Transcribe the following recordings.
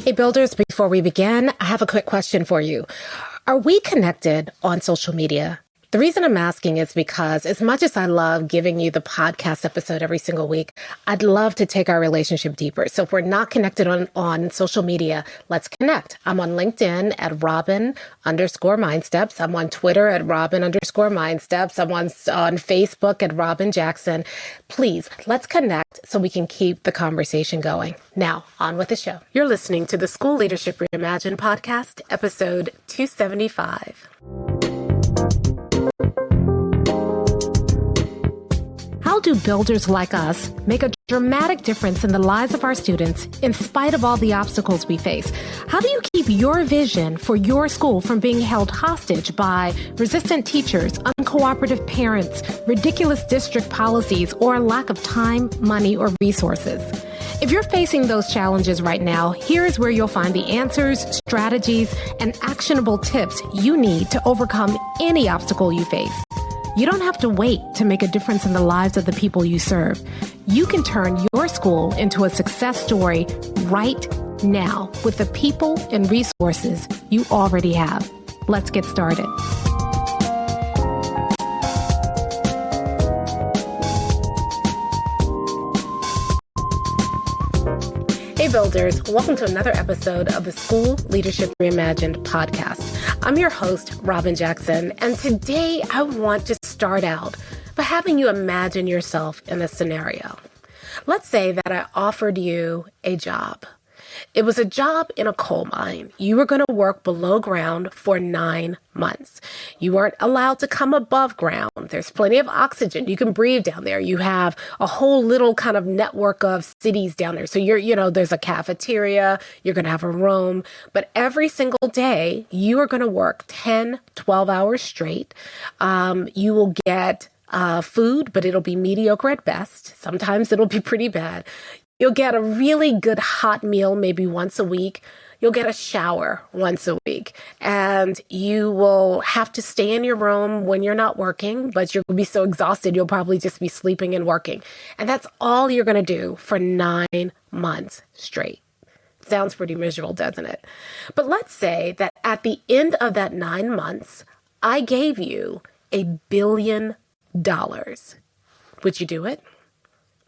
Hey, builders, before we begin, I have a quick question for you. Are we connected on social media? The reason I'm asking is because as much as I love giving you the podcast episode every single week, I'd love to take our relationship deeper. So if we're not connected on social media, let's connect. I'm on LinkedIn at Robyn_MindSteps. I'm on Twitter at Robyn_MindSteps. I'm on Facebook at Robyn Jackson. Please, let's connect so we can keep the conversation going. Now, on with the show. You're listening to the School Leadership Reimagined podcast, episode 275. How do builders like us make a dramatic difference in the lives of our students in spite of all the obstacles we face? How do you keep your vision for your school from being held hostage by resistant teachers, uncooperative parents, ridiculous district policies, or a lack of time, money, or resources? If you're facing those challenges right now, here's where you'll find the answers, strategies, and actionable tips you need to overcome any obstacle you face. You don't have to wait to make a difference in the lives of the people you serve. You can turn your school into a success story right now with the people and resources you already have. Let's get started. Hey builders, welcome to another episode of the School Leadership Reimagined podcast. I'm your host, Robyn Jackson, and today I want to start out by having you imagine yourself in a scenario. Let's say that I offered you a job. It was a job in a coal mine. You were going to work below ground for 9 months. You weren't allowed to come above ground. There's plenty of oxygen. You can breathe down there. You have a whole little kind of network of cities down there. So there's a cafeteria. You're going to have a room. But every single day, you are going to work 10, 12 hours straight. You will get food, but it'll be mediocre at best. Sometimes it'll be pretty bad. You'll get a really good hot meal maybe once a week. You'll get a shower once a week. And you will have to stay in your room when you're not working, but you'll be so exhausted, you'll probably just be sleeping and working. And that's all you're going to do for 9 months straight. Sounds pretty miserable, doesn't it? But let's say that at the end of that 9 months, I gave you $1 billion. Would you do it?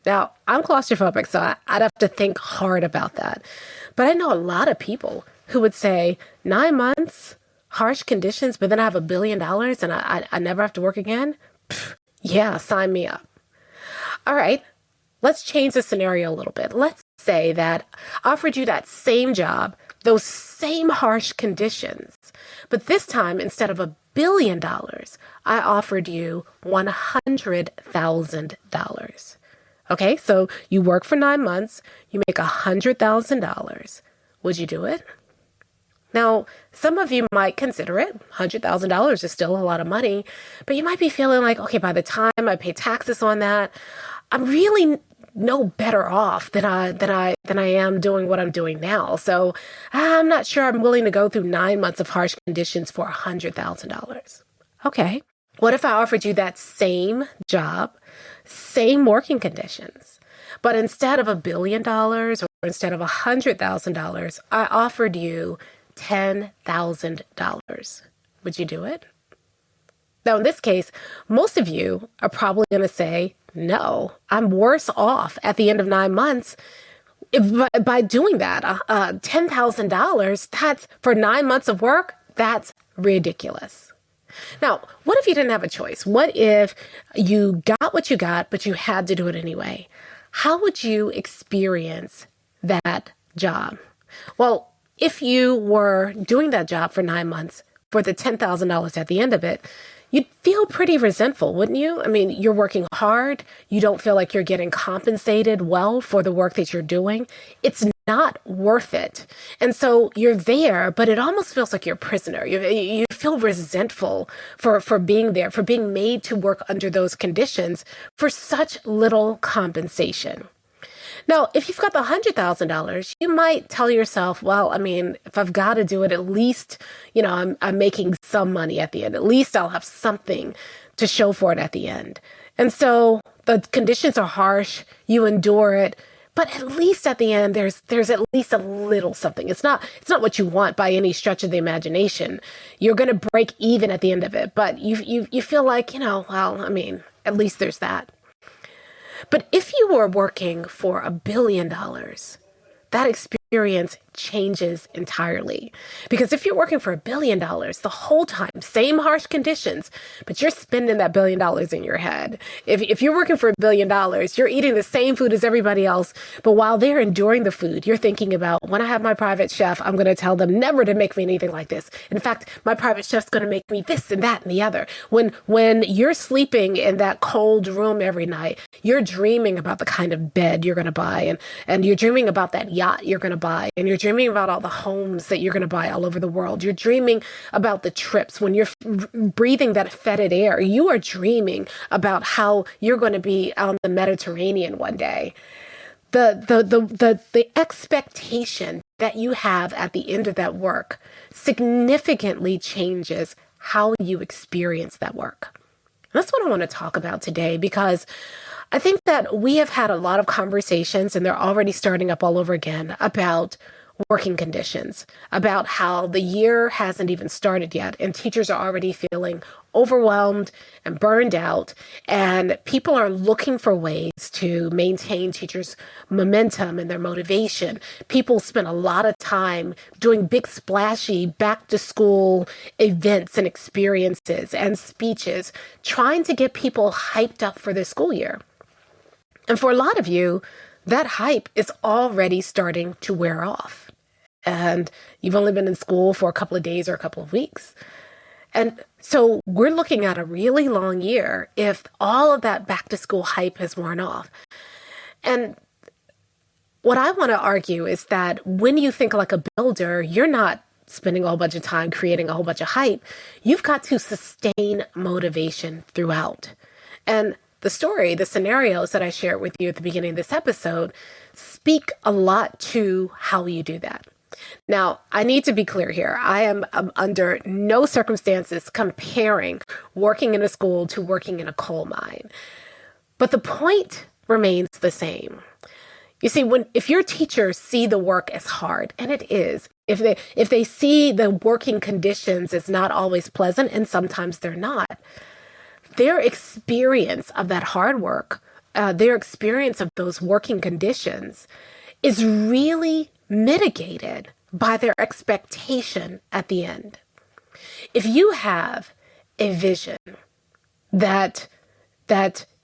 Now, I'm claustrophobic, so I'd have to think hard about that. But I know a lot of people who would say, 9 months, harsh conditions, but then I have $1 billion and I never have to work again? Pfft, yeah, sign me up. All right, let's change the scenario a little bit. Let's say that I offered you that same job, those same harsh conditions, but this time, instead of $1 billion, I offered you $100,000. Okay, so you work for 9 months, you make $100,000. Would you do it? Now, some of you might consider it. $100,000 is still a lot of money, but you might be feeling like, okay, by the time I pay taxes on that, I'm really no better off than I am doing what I'm doing now. So I'm not sure I'm willing to go through 9 months of harsh conditions for $100,000. Okay, what if I offered you that same job, same working conditions, but instead of $1 billion or instead of $100,000, I offered you $10,000. Would you do it? Now, in this case, most of you are probably going to say, no, I'm worse off at the end of 9 months by doing that. $10,000, that's for 9 months of work, that's ridiculous. Now, what if you didn't have a choice? What if you got what you got, but you had to do it anyway? How would you experience that job? Well, if you were doing that job for 9 months for the $10,000 at the end of it, you'd feel pretty resentful, wouldn't you? I mean, you're working hard. You don't feel like you're getting compensated well for the work that you're doing. It's not worth it. And so you're there, but it almost feels like you're a prisoner. You feel resentful for being there, for being made to work under those conditions for such little compensation. Now, if you've got the $100,000, you might tell yourself, well, I mean, if I've got to do it, at least, I'm making some money at the end. At least I'll have something to show for it at the end. And so the conditions are harsh. You endure it, But at least at the end, there's at least a little something. It's not what you want by any stretch of the imagination. You're going to break even at the end of it, but you feel like, well, I mean, at least there's that. But if you were working for $1 billion, that experience changes entirely. Because if you're working for $1 billion the whole time, same harsh conditions, but you're spending that $1 billion in your head. If you're working for $1 billion, you're eating the same food as everybody else, but while they're enduring the food, you're thinking about, when I have my private chef, I'm going to tell them never to make me anything like this. In fact, my private chef's going to make me this and that and the other. When you're sleeping in that cold room every night, you're dreaming about the kind of bed you're going to buy, and you're dreaming about that yacht you're going to buy, and you're dreaming about all the homes that you're going to buy all over the world. You're dreaming about the trips. When you're breathing that fetid air, you are dreaming about how you're going to be on the Mediterranean one day. The expectation that you have at the end of that work significantly changes how you experience that work. That's what I want to talk about today, because I think that we have had a lot of conversations, and they're already starting up all over again, about working conditions, about how the year hasn't even started yet, and teachers are already feeling overwhelmed and burned out, and people are looking for ways to maintain teachers' momentum and their motivation. People spend a lot of time doing big splashy back to school events and experiences and speeches, trying to get people hyped up for the school year. And for a lot of you, that hype is already starting to wear off. And you've only been in school for a couple of days or a couple of weeks. And so we're looking at a really long year if all of that back to school hype has worn off. And what I want to argue is that when you think like a builder, you're not spending a whole bunch of time creating a whole bunch of hype. You've got to sustain motivation throughout. And the scenarios that I shared with you at the beginning of this episode speak a lot to how you do that. Now, I need to be clear here. I am under no circumstances comparing working in a school to working in a coal mine. But the point remains the same. You see, if your teachers see the work as hard, and it is, if they see the working conditions as not always pleasant, and sometimes they're not, their experience of that hard work, their experience of those working conditions is really mitigated by their expectation at the end. If you have a vision that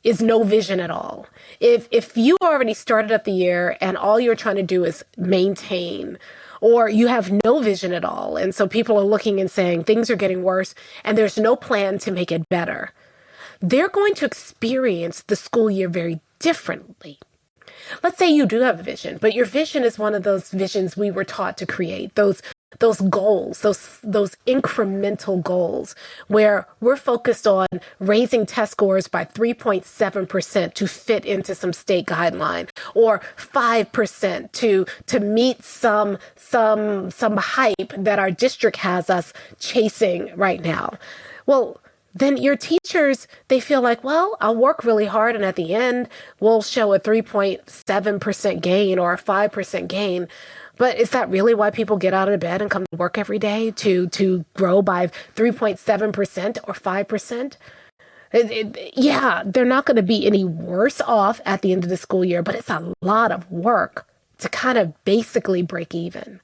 is no vision at all, if you already started up the year and all you're trying to do is maintain, or you have no vision at all, and so people are looking and saying things are getting worse and there's no plan to make it better, they're going to experience the school year very differently. Let's say you do have a vision, but your vision is one of those visions we were taught to create, those goals, those incremental goals, where we're focused on raising test scores by 3.7% to fit into some state guideline, or 5% to meet some hype that our district has us chasing right now. Well, then your teachers, they feel like, well, I'll work really hard, and at the end, we'll show a 3.7% gain or a 5% gain. But is that really why people get out of bed and come to work every day, to grow by 3.7% or 5%? Yeah, they're not going to be any worse off at the end of the school year, but it's a lot of work to kind of basically break even.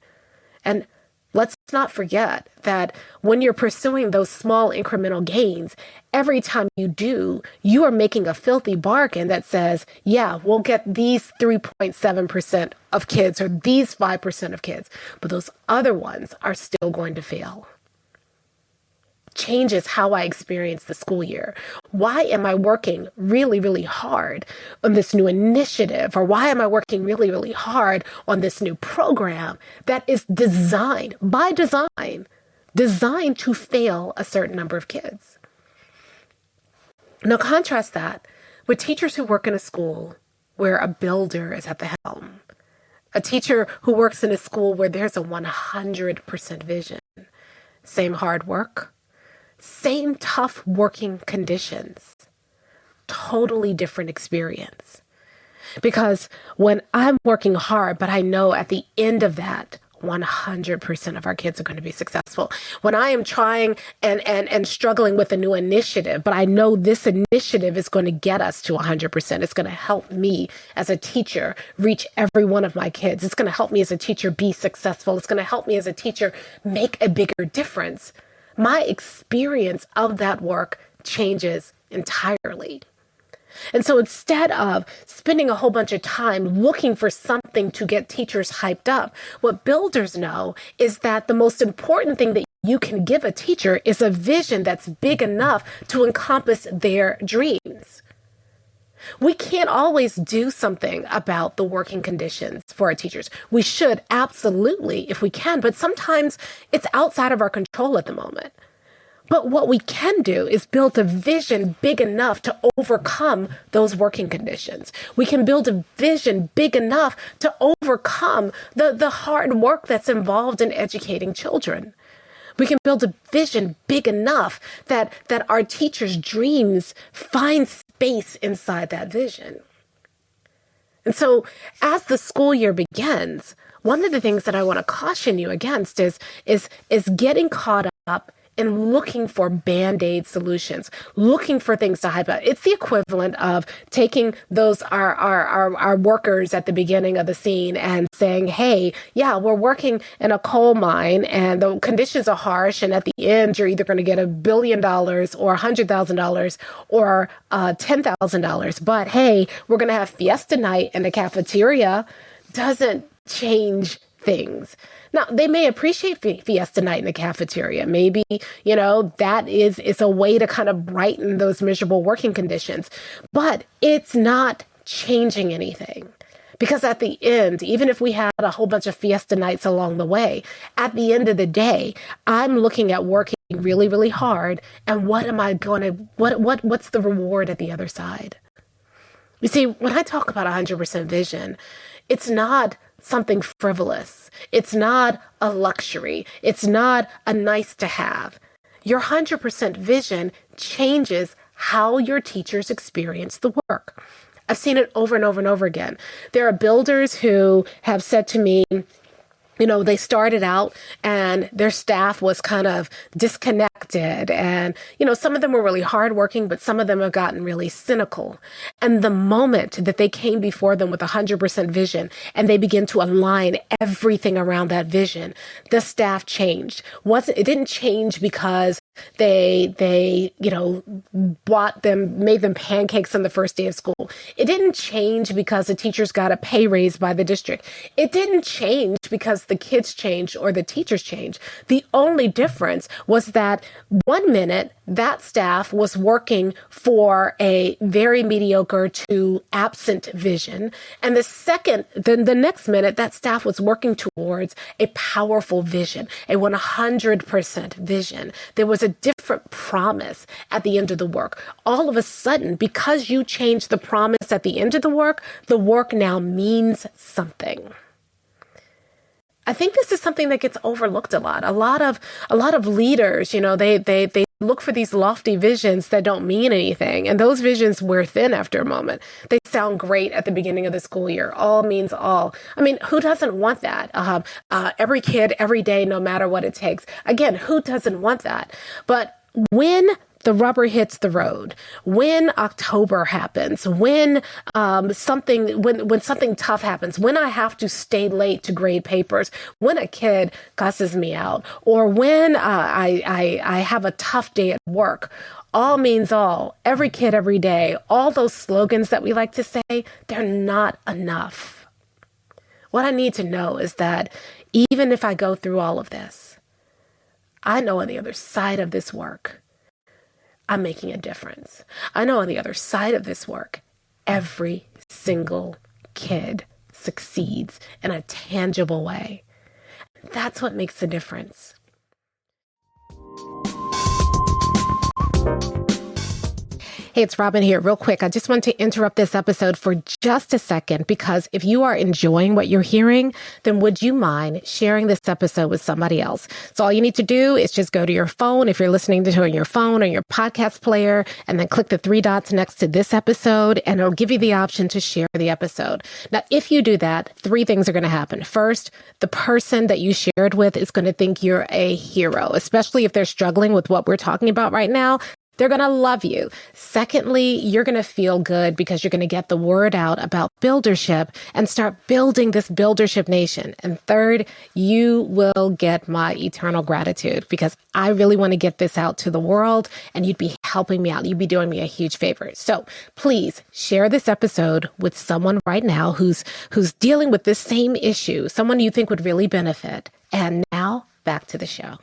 And let's not forget that when you're pursuing those small incremental gains, every time you do, you are making a filthy bargain that says, yeah, we'll get these 3.7% of kids or these 5% of kids, but those other ones are still going to fail. Changes how I experience the school year. Why am I working really, really hard on this new initiative? Or why am I working really, really hard on this new program that is designed to fail a certain number of kids? Now contrast that with teachers who work in a school where a builder is at the helm. A teacher who works in a school where there's a 100% vision. Same hard work. Same tough working conditions, totally different experience. Because when I'm working hard, but I know at the end of that, 100% of our kids are going to be successful. When I am trying and struggling with a new initiative, but I know this initiative is going to get us to 100%. It's going to help me as a teacher reach every one of my kids. It's going to help me as a teacher be successful. It's going to help me as a teacher make a bigger difference. My experience of that work changes entirely. And so instead of spending a whole bunch of time looking for something to get teachers hyped up, what builders know is that the most important thing that you can give a teacher is a vision that's big enough to encompass their dreams. We can't always do something about the working conditions for our teachers. We should absolutely, if we can, but sometimes it's outside of our control at the moment. But what we can do is build a vision big enough to overcome those working conditions. We can build a vision big enough to overcome the hard work that's involved in educating children. We can build a vision big enough that our teachers' dreams find space inside that vision. And so as the school year begins, one of the things that I want to caution you against is getting caught up and looking for Band-Aid solutions, looking for things to hype up. It's the equivalent of taking those our workers at the beginning of the scene and saying, hey, yeah, we're working in a coal mine and the conditions are harsh, and at the end, you're either going to get $1 billion or $100,000 or $10,000. But hey, we're going to have fiesta night in the cafeteria. Doesn't change things. Now, they may appreciate fiesta night in the cafeteria. Maybe, that is a way to kind of brighten those miserable working conditions. But it's not changing anything. Because at the end, even if we had a whole bunch of fiesta nights along the way, at the end of the day, I'm looking at working really, really hard. And what's the reward at the other side? You see, when I talk about 100% vision, it's not something frivolous. It's not a luxury. It's not a nice to have. Your 100% vision changes how your teachers experience the work. I've seen it over and over and over again. There are builders who have said to me, they started out and their staff was kind of disconnected, and, some of them were really hardworking, but some of them have gotten really cynical. And the moment that they came before them with 100% vision and they begin to align everything around that vision, the staff changed. It didn't change because they made them pancakes on the first day of school. It didn't change because the teachers got a pay raise by the district. It didn't change because the kids changed or the teachers changed. The only difference was that 1 minute that staff was working for a very mediocre to absent vision. And the next minute that staff was working towards a powerful vision, a 100% vision. There was a different promise at the end of the work. All of a sudden, because you changed the promise at the end of the work now means something. I think this is something that gets overlooked a lot. A lot of leaders, they look for these lofty visions that don't mean anything. And those visions wear thin after a moment. They sound great at the beginning of the school year. All means all. I mean, who doesn't want that? Every kid, every day, no matter what it takes. Again, who doesn't want that? But when the rubber hits the road, when October happens, when something tough happens, when I have to stay late to grade papers, when a kid cusses me out, or when I have a tough day at work, all means all, every kid, every day, all those slogans that we like to say, they're not enough. What I need to know is that even if I go through all of this, I know on the other side of this work, I'm making a difference. I know on the other side of this work, every single kid succeeds in a tangible way. That's what makes the difference. Hey, it's Robyn here. Real quick, I just want to interrupt this episode for just a second, because if you are enjoying what you're hearing, then would you mind sharing this episode with somebody else? So all you need to do is just go to your phone, if you're listening to it on your phone or your podcast player, and then click the three dots next to this episode, and it'll give you the option to share the episode. Now, if you do that, three things are going to happen. First, the person that you shared with is going to think you're a hero, especially if they're struggling with what we're talking about right now. They're going to love you. Secondly, you're going to feel good because you're going to get the word out about buildership and start building this buildership nation. And third, you will get my eternal gratitude, because I really want to get this out to the world, and you'd be helping me out. You'd be doing me a huge favor. So please share this episode with someone right now who's dealing with this same issue, someone you think would really benefit. And now back to the show.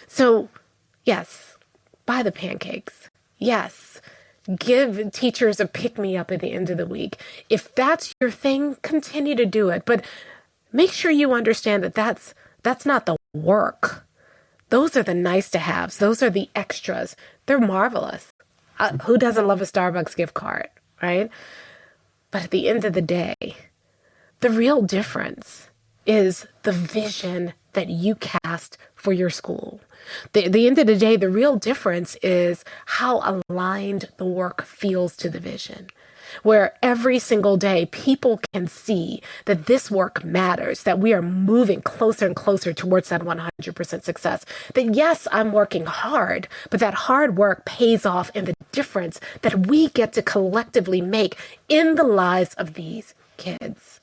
So, yes, buy the pancakes. Yes, give teachers a pick-me-up at the end of the week. If that's your thing, continue to do it. But make sure you understand that that's not the work. Those are the nice-to-haves. Those are the extras. They're marvelous. Who doesn't love a Starbucks gift card, right? But at the end of the day, the real difference is the vision that you cast for your school. The end of the day, the real difference is how aligned the work feels to the vision, where every single day people can see that this work matters, that we are moving closer and closer towards that 100% success. That yes, I'm working hard, but that hard work pays off in the difference that we get to collectively make in the lives of these kids.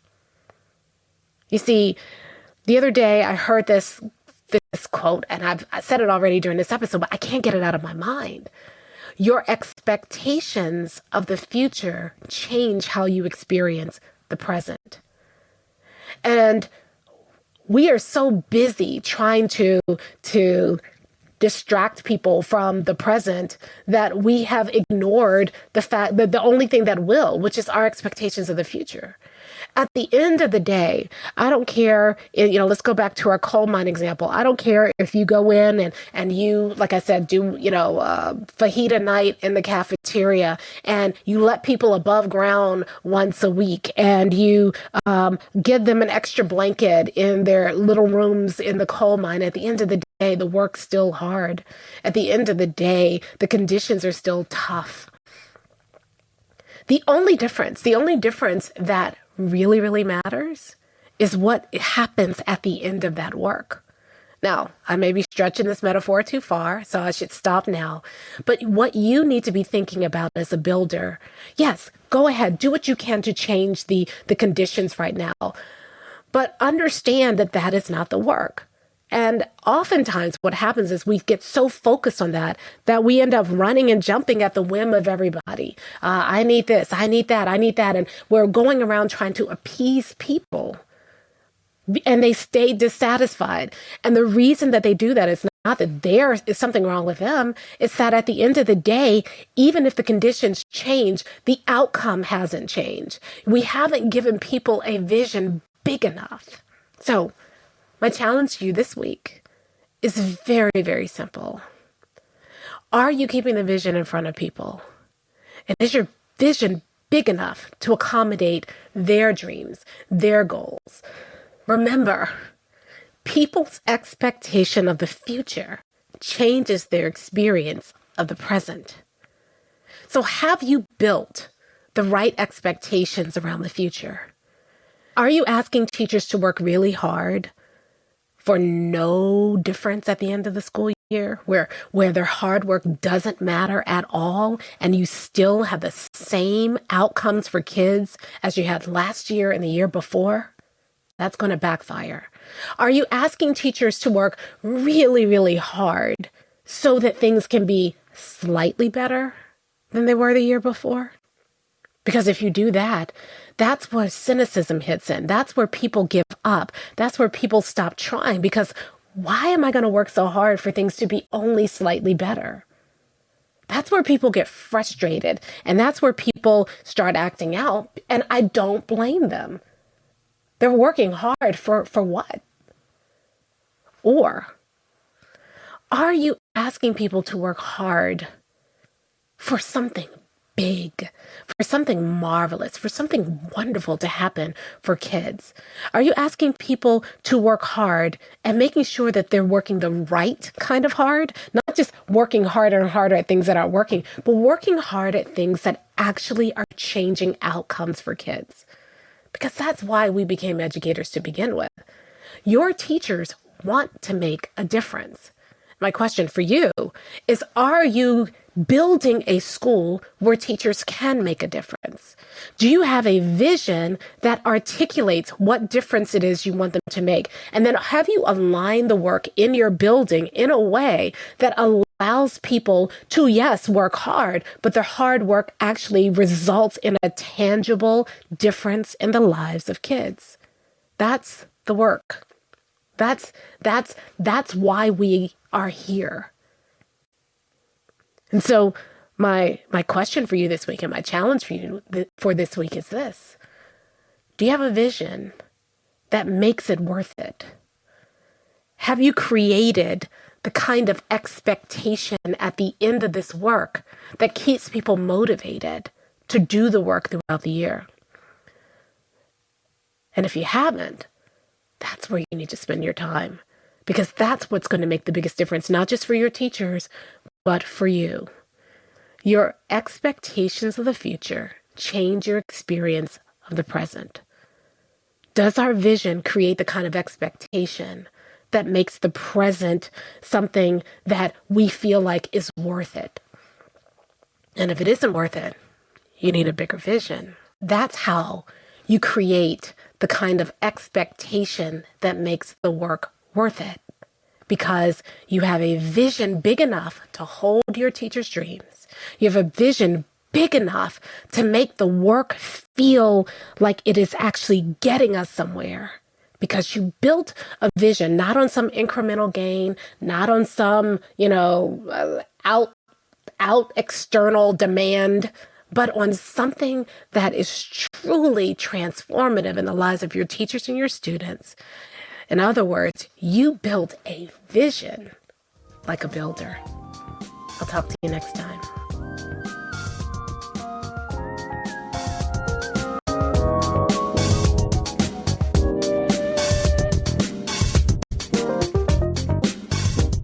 You see, the other day I heard this quote, and I said it already during this episode, but I can't get it out of my mind. Your expectations of the future change how you experience the present. And we are so busy trying to distract people from the present that we have ignored the fact that the only thing that will, which is our expectations of the future. At the end of the day, I don't care, let's go back to our coal mine example. I don't care if you go in and you, like I said, do, fajita night in the cafeteria, and you let people above ground once a week, and you give them an extra blanket in their little rooms in the coal mine. At the end of the day, the work's still hard. At the end of the day, the conditions are still tough. The only difference that really, really matters is what happens at the end of that work. Now, I may be stretching this metaphor too far, so I should stop now. But what you need to be thinking about as a builder, yes, go ahead, do what you can to change the conditions right now. But understand that that is not the work. And oftentimes what happens is we get so focused on that we end up running and jumping at the whim of everybody. I need this, I need that, I need that. And we're going around trying to appease people, and they stay dissatisfied. And the reason that they do that is not that there is something wrong with them. It's that at the end of the day, even if the conditions change, the outcome hasn't changed. We haven't given people a vision big enough. So my challenge to you this week is very, very simple. Are you keeping the vision in front of people? And is your vision big enough to accommodate their dreams, their goals? Remember, people's expectation of the future changes their experience of the present. So have you built the right expectations around the future? Are you asking teachers to work really hard for no difference at the end of the school year, where their hard work doesn't matter at all, and you still have the same outcomes for kids as you had last year and the year before? That's going to backfire. Are you asking teachers to work really, really hard so that things can be slightly better than they were the year before? Because if you do that, that's where cynicism hits in. That's where people give up. That's where people stop trying, because why am I going to work so hard for things to be only slightly better? That's where people get frustrated, and that's where people start acting out, and I don't blame them. They're working hard for what? Or Are you asking people to work hard for something big, for something marvelous, for something wonderful to happen for kids? Are you asking people to work hard and making sure that they're working the right kind of hard? Not just working harder and harder at things that aren't working, but working hard at things that actually are changing outcomes for kids. Because that's why we became educators to begin with. Your teachers want to make a difference. My question for you is, are you building a school where teachers can make a difference? Do you have a vision that articulates what difference it is you want them to make? And then have you aligned the work in your building in a way that allows people to, yes, work hard, but their hard work actually results in a tangible difference in the lives of kids? That's the work. That's why we are here. And so my question for you this week and my challenge for you for this week is this. Do you have a vision that makes it worth it? Have you created the kind of expectation at the end of this work that keeps people motivated to do the work throughout the year? And if you haven't, that's where you need to spend your time, because that's what's going to make the biggest difference, not just for your teachers, but for you. Your expectations of the future change your experience of the present. Does our vision create the kind of expectation that makes the present something that we feel like is worth it? And if it isn't worth it, you need a bigger vision. That's how you create the kind of expectation that makes the work worth it, because you have a vision big enough to hold your teacher's dreams. You have a vision big enough to make the work feel like it is actually getting us somewhere, because you built a vision not on some incremental gain, not on some, out external demand, but on something that is truly transformative in the lives of your teachers and your students. In other words, you built a vision like a builder. I'll talk to you next time.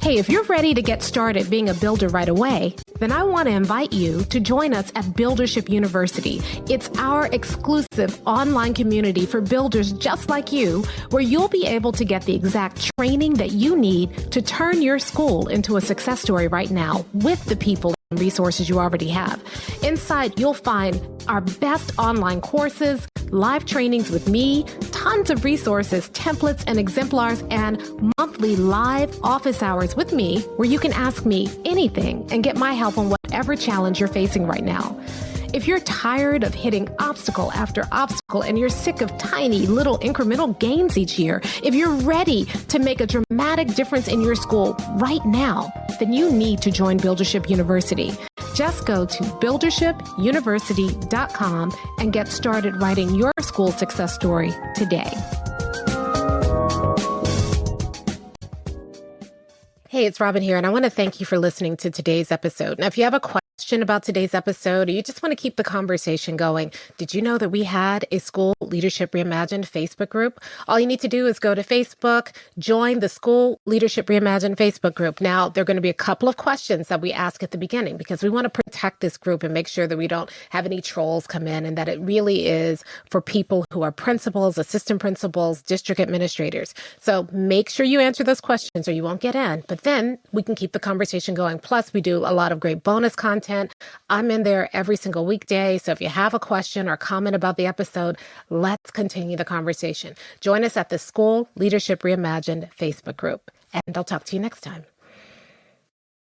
Hey, if you're ready to get started being a builder right away, then I want to invite you to join us at Buildership University. It's our exclusive online community for builders just like you, where you'll be able to get the exact training that you need to turn your school into a success story right now with the people and resources you already have. Inside, you'll find our best online courses, live trainings with me, tons of resources, templates, and exemplars, and monthly live office hours with me where you can ask me anything and get my help on whatever challenge you're facing right now. If you're tired of hitting obstacle after obstacle and you're sick of tiny little incremental gains each year, if you're ready to make a dramatic difference in your school right now, then you need to join Buildership University. Just go to buildershipuniversity.com and get started writing your school success story today. Hey, it's Robyn here, and I want to thank you for listening to today's episode. Now, if you have a question about today's episode, or you just want to keep the conversation going, did you know that we had a School Leadership Reimagined Facebook group? All you need to do is go to Facebook, join the School Leadership Reimagined Facebook group. Now, there are going to be a couple of questions that we ask at the beginning, because we want to protect this group and make sure that we don't have any trolls come in, and that it really is for people who are principals, assistant principals, district administrators. So make sure you answer those questions or you won't get in, but then we can keep the conversation going. Plus, we do a lot of great bonus content. I'm in there every single weekday. So if you have a question or comment about the episode, let's continue the conversation. Join us at the School Leadership Reimagined Facebook group, and I'll talk to you next time.